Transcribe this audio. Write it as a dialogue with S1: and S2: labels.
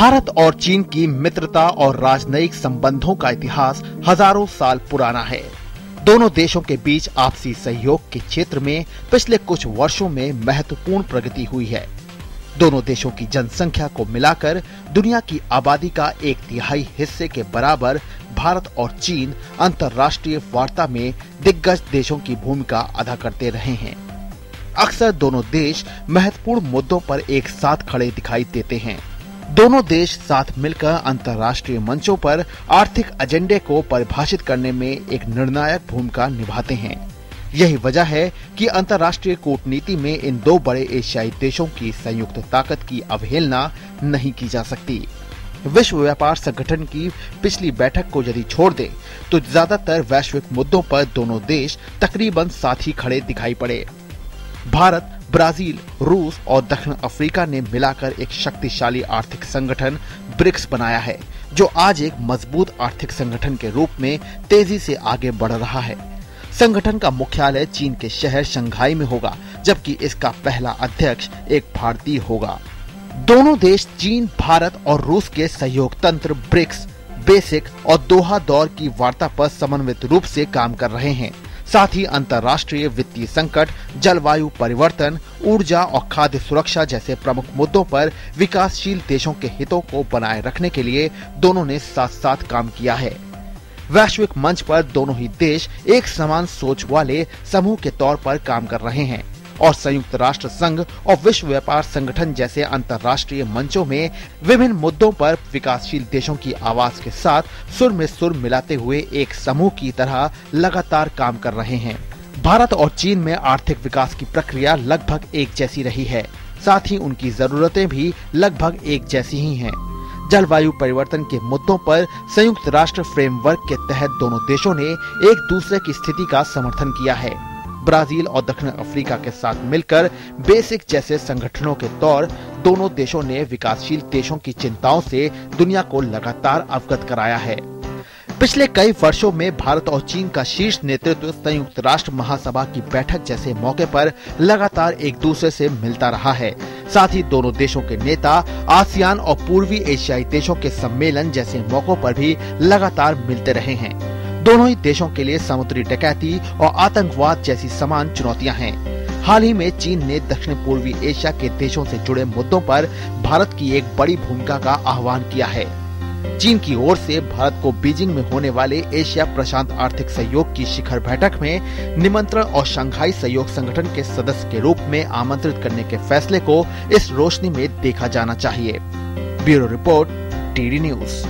S1: भारत और चीन की मित्रता और राजनयिक संबंधों का इतिहास हजारों साल पुराना है। दोनों देशों के बीच आपसी सहयोग के क्षेत्र में पिछले कुछ वर्षों में महत्वपूर्ण प्रगति हुई है। दोनों देशों की जनसंख्या को मिलाकर दुनिया की आबादी का 1/3 हिस्से के बराबर भारत और चीन अंतर्राष्ट्रीय वार्ता में दिग्गज देशों की भूमिका अदा करते रहे हैं। अक्सर दोनों देश महत्वपूर्ण मुद्दों पर एक साथ खड़े दिखाई देते हैं। दोनों देश साथ मिलकर अंतर्राष्ट्रीय मंचों पर आर्थिक एजेंडे को परिभाषित करने में एक निर्णायक भूमिका निभाते हैं। यही वजह है कि अंतर्राष्ट्रीय कूटनीति में इन दो बड़े एशियाई देशों की संयुक्त ताकत की अवहेलना नहीं की जा सकती। विश्व व्यापार संगठन की पिछली बैठक को यदि छोड़ दें तो ज्यादातर वैश्विक मुद्दों पर दोनों देश तकरीबन साथ ही खड़े दिखाई पड़े। भारत, ब्राजील, रूस और दक्षिण अफ्रीका ने मिलाकर एक शक्तिशाली आर्थिक संगठन ब्रिक्स बनाया है, जो आज एक मजबूत आर्थिक संगठन के रूप में तेजी से आगे बढ़ रहा है। संगठन का मुख्यालय चीन के शहर शंघाई में होगा, जबकि इसका पहला अध्यक्ष एक भारतीय होगा। दोनों देश चीन, भारत और रूस के सहयोग तंत्र ब्रिक्स, बेसिक और दोहा दौर की वार्ता पर समन्वित रूप से काम कर रहे हैं। साथ ही अंतर्राष्ट्रीय वित्तीय संकट, जलवायु परिवर्तन, ऊर्जा और खाद्य सुरक्षा जैसे प्रमुख मुद्दों पर विकासशील देशों के हितों को बनाए रखने के लिए दोनों ने साथ साथ काम किया है। वैश्विक मंच पर दोनों ही देश एक समान सोच वाले समूह के तौर पर काम कर रहे हैं और संयुक्त राष्ट्र संघ और विश्व व्यापार संगठन जैसे अंतर्राष्ट्रीय मंचों में विभिन्न मुद्दों पर विकासशील देशों की आवाज के साथ सुर में सुर मिलाते हुए एक समूह की तरह लगातार काम कर रहे हैं। भारत और चीन में आर्थिक विकास की प्रक्रिया लगभग एक जैसी रही है, साथ ही उनकी जरूरतें भी लगभग एक जैसी ही हैं। जलवायु परिवर्तन के मुद्दों पर संयुक्त राष्ट्र फ्रेमवर्क के तहत दोनों देशों ने एक दूसरे की स्थिति का समर्थन किया है। ब्राजील और दक्षिण अफ्रीका के साथ मिलकर बेसिक जैसे संगठनों के तौर दोनों देशों ने विकासशील देशों की चिंताओं से दुनिया को लगातार अवगत कराया है। पिछले कई वर्षों में भारत और चीन का शीर्ष नेतृत्व संयुक्त राष्ट्र महासभा की बैठक जैसे मौके पर लगातार एक दूसरे से मिलता रहा है। साथ ही दोनों देशों के नेता आसियान और पूर्वी एशियाई देशों के सम्मेलन जैसे मौकों पर भी लगातार मिलते रहे हैं। दोनों ही देशों के लिए समुद्री डकैती और आतंकवाद जैसी समान चुनौतियां हैं। हाल ही में चीन ने दक्षिण पूर्वी एशिया के देशों से जुड़े मुद्दों पर भारत की एक बड़ी भूमिका का आह्वान किया है। चीन की ओर से भारत को बीजिंग में होने वाले एशिया प्रशांत आर्थिक सहयोग की शिखर बैठक में निमंत्रण और शंघाई सहयोग संगठन के सदस्य के रूप में आमंत्रित करने के फैसले को इस रोशनी में देखा जाना चाहिए। Bureau report, TD news.